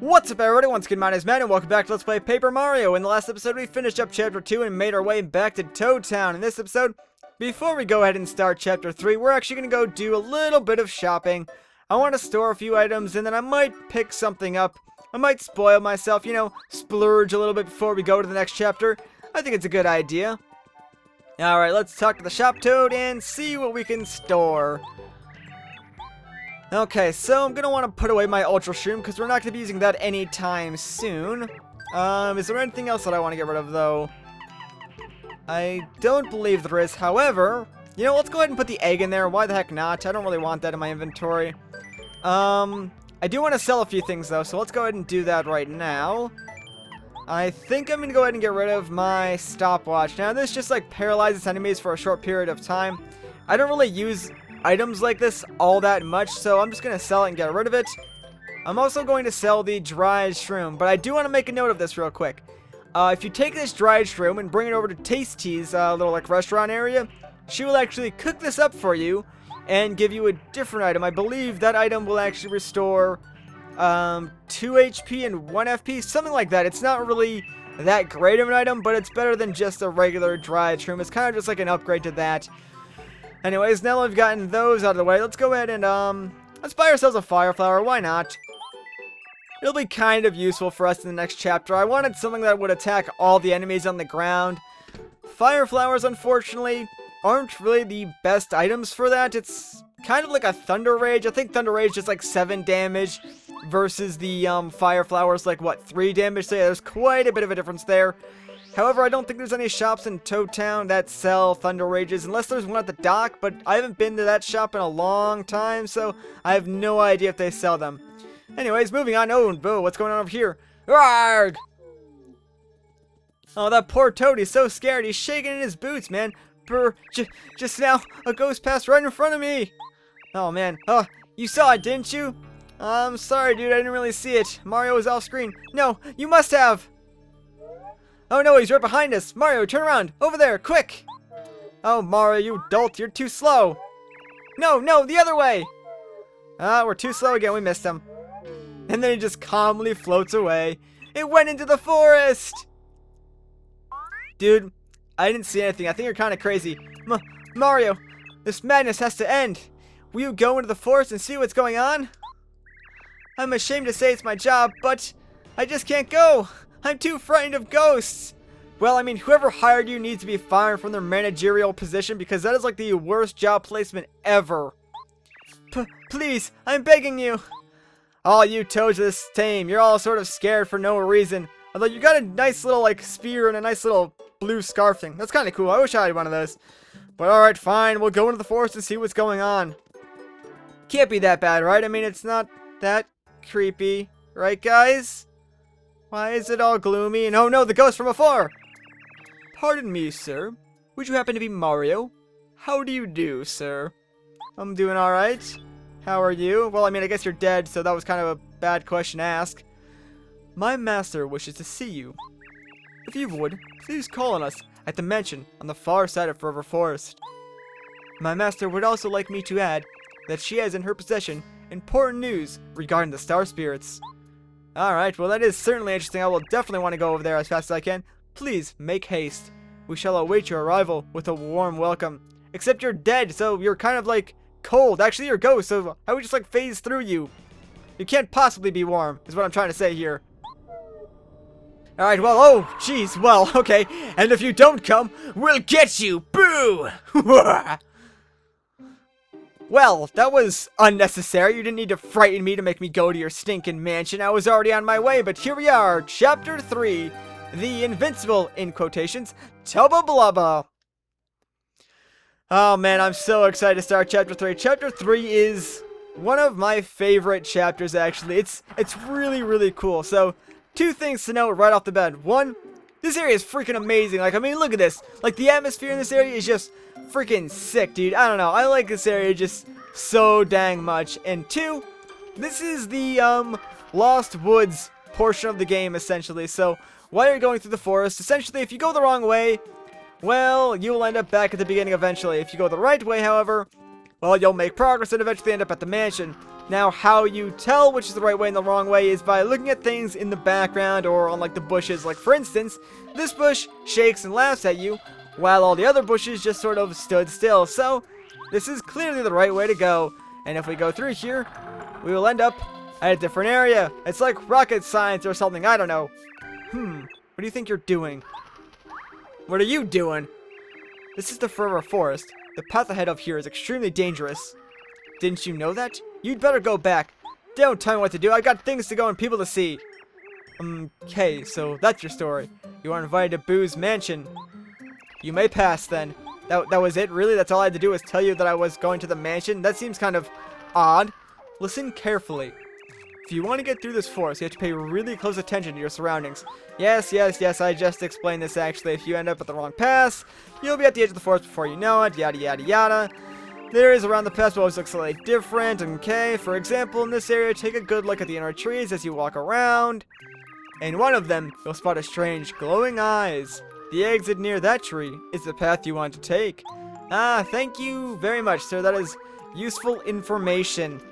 What's up everybody, once again my name is Matt and welcome back to Let's Play Paper Mario. In the last episode we finished up Chapter 2 and made our way back to Toad Town. In this episode, before we go ahead and start Chapter 3, we're actually going to go do a little bit of shopping. I want to store a few items and then I might pick something up. I might spoil myself, you know, splurge a little bit before we go to the next chapter. I think it's a good idea. Alright, let's talk to the shop toad and see what we can store. Okay, so I'm going to want to put away my Ultra Shroom because we're not going to be using that anytime soon. Is there anything else that I want to get rid of, though? I don't believe there is. However, you know, let's go ahead and put the egg in there. Why the heck not? I don't really want that in my inventory. I do want to sell a few things, though, so let's go ahead and do that right now. I think I'm going to go ahead and get rid of my stopwatch. Now, this just, like, paralyzes enemies for a short period of time. I don't really use items like this all that much, so I'm just going to sell it and get rid of it. I'm also going to sell the dried shroom, but I do want to make a note of this real quick. If you take this dried shroom and bring it over to Tasty's little like restaurant area, she will actually cook this up for you and give you a different item. I believe that item will actually restore 2 HP and 1 FP, something like that. It's not really that great of an item, but it's better than just a regular dried shroom. It's kind of just like an upgrade to that. Anyways, now that we've gotten those out of the way, let's go ahead and, let's buy ourselves a fire flower. Why not? It'll be kind of useful for us in the next chapter. I wanted something that would attack all the enemies on the ground. Fire flowers, unfortunately, aren't really the best items for that. It's kind of like a Thunder Rage. I think Thunder Rage is like 7 damage versus the, fire flowers like, what, 3 damage? So yeah, there's quite a bit of a difference there. However, I don't think there's any shops in Toad Town that sell Thunder Rages, unless there's one at the dock, but I haven't been to that shop in a long time, so I have no idea if they sell them. Anyways, moving on. Oh, boo, what's going on over here? Arrgh! Oh, that poor Toad, he's so scared, he's shaking in his boots, man. Brr, just now, a ghost passed right in front of me. Oh, man. Oh, you saw it, didn't you? I'm sorry, dude, I didn't really see it. Mario was off screen. No, you must have! Oh no, he's right behind us! Mario, turn around! Over there, quick! Oh, Mario, you dolt, you're too slow! No, the other way! Ah, we're too slow again, we missed him. And then he just calmly floats away. It went into the forest! Dude, I didn't see anything. I think you're kind of crazy. Mario, this madness has to end. Will you go into the forest and see what's going on? I'm ashamed to say it's my job, but I just can't go. I'm too frightened of ghosts. Well, I mean, whoever hired you needs to be fired from their managerial position because that is like the worst job placement ever. Please, I'm begging you. All you toads are this tame. You're all sort of scared for no reason. Although you got a nice little like spear and a nice little blue scarf thing. That's kind of cool. I wish I had one of those. But alright, fine. We'll go into the forest and see what's going on. Can't be that bad, right? I mean, it's not that creepy. Right, guys? Why is it all gloomy? And oh no, the ghost from afar! Pardon me, sir. Would you happen to be Mario? How do you do, sir? I'm doing alright. How are you? Well, I mean, I guess you're dead, so that was kind of a bad question to ask. My master wishes to see you. If you would, please call on us at the mansion on the far side of Forever Forest. My master would also like me to add that she has in her possession important news regarding the star spirits. Alright, well that is certainly interesting. I will definitely want to go over there as fast as I can. Please, make haste. We shall await your arrival with a warm welcome. Except you're dead, so you're kind of like cold. Actually, you're a ghost, so I would just like phase through you. You can't possibly be warm, is what I'm trying to say here. Alright, well, oh, jeez, well, okay. And if you don't come, we'll get you! Boo! Well, that was unnecessary. You didn't need to frighten me to make me go to your stinking mansion. I was already on my way, but here we are, Chapter 3, the invincible, in quotations, Tubba Blubba. Oh man, I'm so excited to start Chapter 3. Chapter 3 is one of my favorite chapters, actually. It's really, really cool. So, 2 things to note right off the bat. 1, this area is freaking amazing. Like, I mean, look at this. Like, the atmosphere in this area is just freaking sick, dude. I don't know. I like this area just so dang much. And 2, this is the Lost Woods portion of the game, essentially. So while you're going through the forest, essentially, if you go the wrong way, well, you'll end up back at the beginning eventually. If you go the right way, however, well, you'll make progress and eventually end up at the mansion. Now, how you tell which is the right way and the wrong way is by looking at things in the background or on like the bushes. Like for instance, this bush shakes and laughs at you, while all the other bushes just sort of stood still. So, this is clearly the right way to go. And if we go through here, we will end up at a different area. It's like rocket science or something, I don't know. What do you think you're doing? What are you doing? This is the Forever Forest. The path ahead of here is extremely dangerous. Didn't you know that? You'd better go back. Don't tell me what to do. I've got things to go and people to see. Okay, so that's your story. You are invited to Boo's mansion. You may pass then. That was it? Really? That's all I had to do was tell you that I was going to the mansion? That seems kind of odd. Listen carefully. If you want to get through this forest, you have to pay really close attention to your surroundings. Yes, I just explained this actually. If you end up at the wrong pass, you'll be at the edge of the forest before you know it, yada yada yada. The areas around the pass will always look slightly different, okay? For example, in this area, take a good look at the inner trees as you walk around. In one of them, you'll spot a strange glowing eyes. The exit near that tree is the path you want to take. Ah, thank you very much, sir. That is useful information.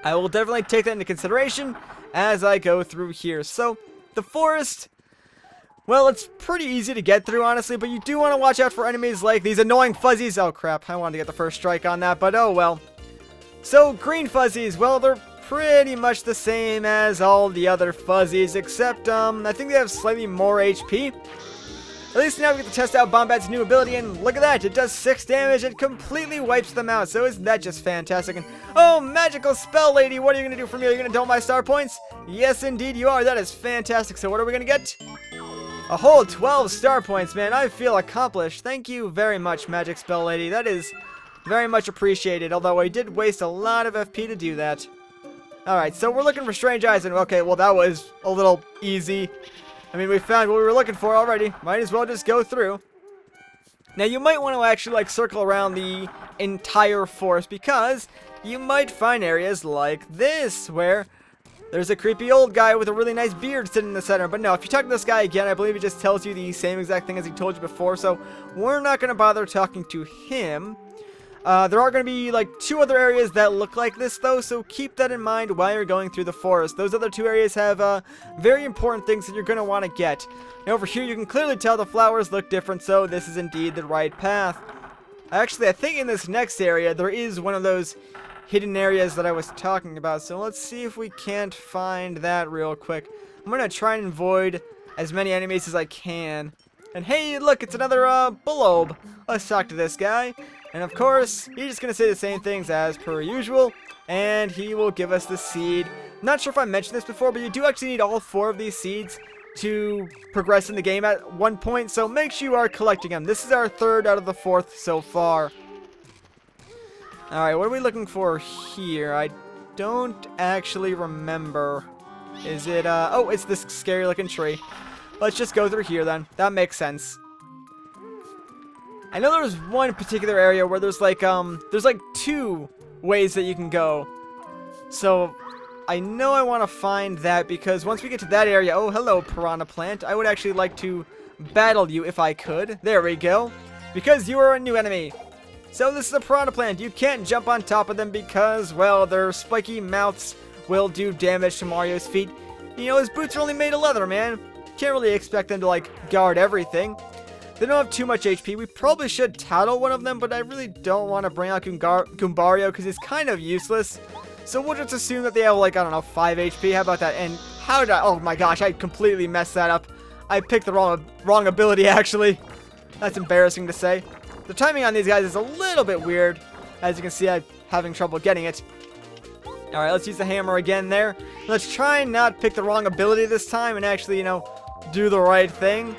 I will definitely take that into consideration as I go through here. So, the forest, well, it's pretty easy to get through, honestly, but you do want to watch out for enemies like these annoying fuzzies. Oh, crap. I wanted to get the first strike on that, but oh, well. So, green fuzzies, well, they're pretty much the same as all the other fuzzies, except, I think they have slightly more HP. At least now we get to test out Bombat's new ability, and look at that, it does 6 damage, it completely wipes them out, so isn't that just fantastic? And, oh, magical spell lady, what are you going to do for me? Are you going to double my star points? Yes, indeed you are, that is fantastic. So what are we going to get? A whole 12 star points, man, I feel accomplished. Thank you very much, magic spell lady, that is very much appreciated, although I did waste a lot of FP to do that. Alright, so we're looking for strange eyes, and okay, well that was a little easy. I mean, we found what we were looking for already. Might as well just go through. Now, you might want to actually, like, circle around the entire forest because you might find areas like this where there's a creepy old guy with a really nice beard sitting in the center. But no, if you talk to this guy again, I believe he just tells you the same exact thing as he told you before. So, we're not going to bother talking to him. There are going to be, like, 2 other areas that look like this, though, so keep that in mind while you're going through the forest. Those other 2 areas have, very important things that you're going to want to get. Now, over here, you can clearly tell the flowers look different, so this is indeed the right path. Actually, I think in this next area, there is one of those hidden areas that I was talking about, so let's see if we can't find that real quick. I'm going to try and avoid as many enemies as I can. And hey, look, it's another, Bullobe. Let's talk to this guy. And of course, he's just going to say the same things as per usual, and he will give us the seed. Not sure if I mentioned this before, but you do actually need all 4 of these seeds to progress in the game at one point, so make sure you are collecting them. This is our 3rd out of the 4th so far. Alright, what are we looking for here? I don't actually remember. Is it, oh, it's this scary looking tree. Let's just go through here then. That makes sense. I know there's one particular area where there's like 2 ways that you can go. So, I know I want to find that because once we get to that area, oh, hello, piranha plant. I would actually like to battle you if I could. There we go. Because you are a new enemy. So this is a piranha plant. You can't jump on top of them because, well, their spiky mouths will do damage to Mario's feet. You know, his boots are only made of leather, man. Can't really expect them to, like, guard everything. They don't have too much HP. We probably should tattle one of them, but I really don't want to bring out Goombario because he's kind of useless. So we'll just assume that they have, like, I don't know, 5 HP. How about that? And how did I... Oh my gosh, I completely messed that up. I picked the wrong ability, actually. That's embarrassing to say. The timing on these guys is a little bit weird. As you can see, I'm having trouble getting it. Alright, let's use the hammer again there. Let's try and not pick the wrong ability this time and actually, you know, do the right thing.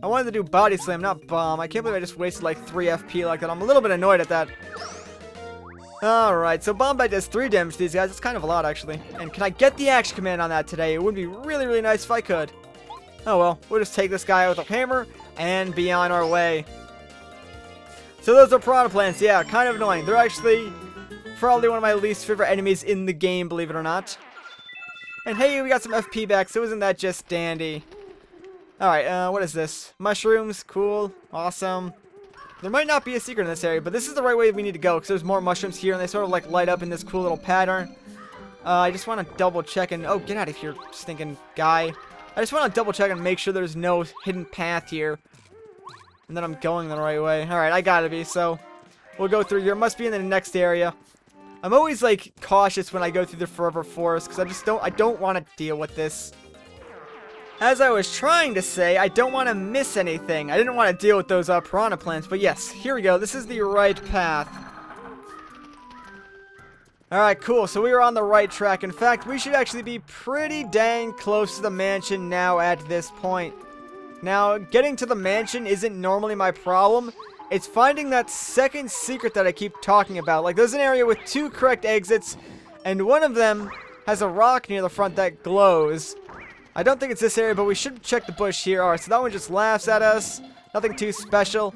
I wanted to do body slam, not bomb. I can't believe I just wasted like 3 FP like that. I'm a little bit annoyed at that. Alright, so Bomb Bite does 3 damage to these guys. It's kind of a lot, actually. And can I get the action command on that today? It would be really, really nice if I could. Oh well, we'll just take this guy out with a hammer and be on our way. So those are piranha plants. Yeah, kind of annoying. They're actually probably one of my least favorite enemies in the game, believe it or not. And hey, we got some FP back, so isn't that just dandy? Alright, what is this? Mushrooms, cool, awesome. There might not be a secret in this area, but this is the right way we need to go, because there's more mushrooms here, and they sort of like light up in this cool little pattern. I just want to double check and... Oh, get out of here, stinking guy. I just want to double check and make sure there's no hidden path here. And then I'm going the right way. Alright, I gotta be, so... We'll go through here. It must be in the next area. I'm always, like, cautious when I go through the Forever Forest, because I don't want to deal with this. As I was trying to say, I don't want to miss anything. I didn't want to deal with those piranha plants, but yes, here we go. This is the right path. Alright, cool. So we are on the right track. In fact, we should actually be pretty dang close to the mansion now at this point. Now, getting to the mansion isn't normally my problem. It's finding that second secret that I keep talking about. Like, there's an area with 2 correct exits, and one of them has a rock near the front that glows. I don't think it's this area, but we should check the bush here. Alright, so that one just laughs at us. Nothing too special.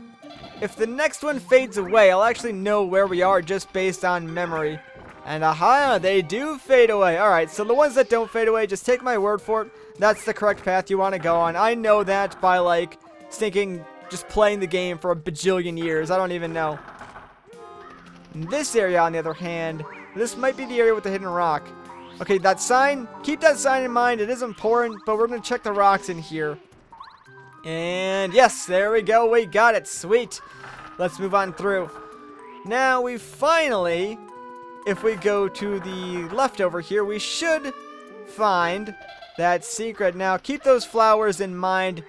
If the next one fades away, I'll actually know where we are just based on memory. And aha, they do fade away. Alright, so the ones that don't fade away, just take my word for it. That's the correct path you want to go on. I know that by, like, stinking... just playing the game for a bajillion years. I don't even know. In this area, on the other hand, this might be the area with the hidden rock. Okay, that sign, keep that sign in mind. It is important, but we're going to check the rocks in here. And yes, there we go. We got it. Sweet. Let's move on through. Now, we finally, if we go to the left over here, we should find that secret. Now, keep those flowers in mind.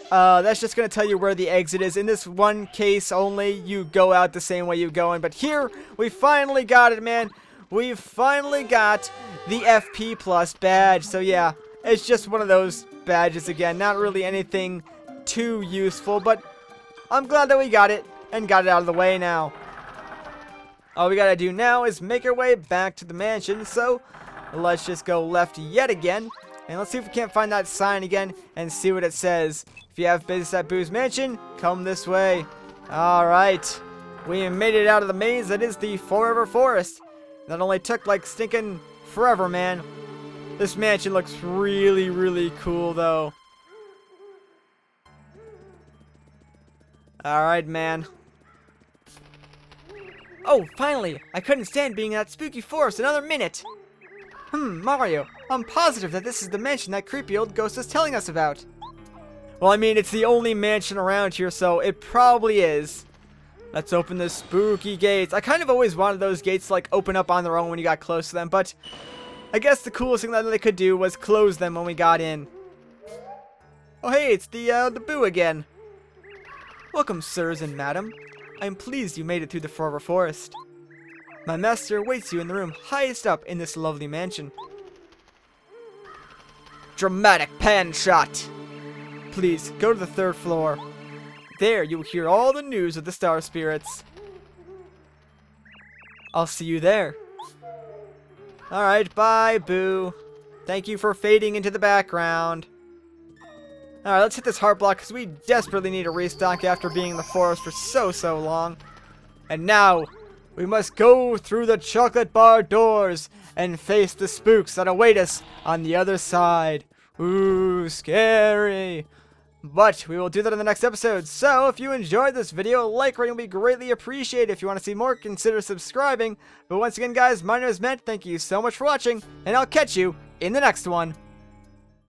That's just going to tell you where the exit is. In this one case only, you go out the same way you go in. But here, we finally got it, man. We finally got the FP Plus badge. So yeah, it's just one of those badges again. Not really anything too useful, but I'm glad that we got it and got it out of the way now. All we got to do now is make our way back to the mansion. So let's just go left yet again. And let's see if we can't find that sign again and see what it says. If you have business at Boo's Mansion, come this way. Alright. We made it out of the maze that is the Forever Forest. That only took like stinking forever, man. This mansion looks really, really cool, though. Alright, man. Oh, finally! I couldn't stand being in that spooky forest another minute. Mario, I'm positive that this is the mansion that creepy old ghost is telling us about. Well, I mean, it's the only mansion around here, so it probably is. Let's open the spooky gates. I kind of always wanted those gates to, like, open up on their own when you got close to them, but I guess the coolest thing that they could do was close them when we got in. Oh, hey, it's the Boo again. Welcome, sirs and madam. I am pleased you made it through the Forever Forest. My master awaits you in the room highest up in this lovely mansion. Dramatic pan shot. Please, go to the 3rd floor. There, you will hear all the news of the Star Spirits. I'll see you there. Alright, bye, Boo. Thank you for fading into the background. Alright, let's hit this heart block, because we desperately need a restock after being in the forest for so long. And now, we must go through the chocolate bar doors and face the spooks that await us on the other side. Ooh, scary. But we will do that in the next episode. So if you enjoyed this video, like rating will be greatly appreciated. If you want to see more, consider subscribing. But once again, guys, my name is Matt. Thank you so much for watching, and I'll catch you in the next one.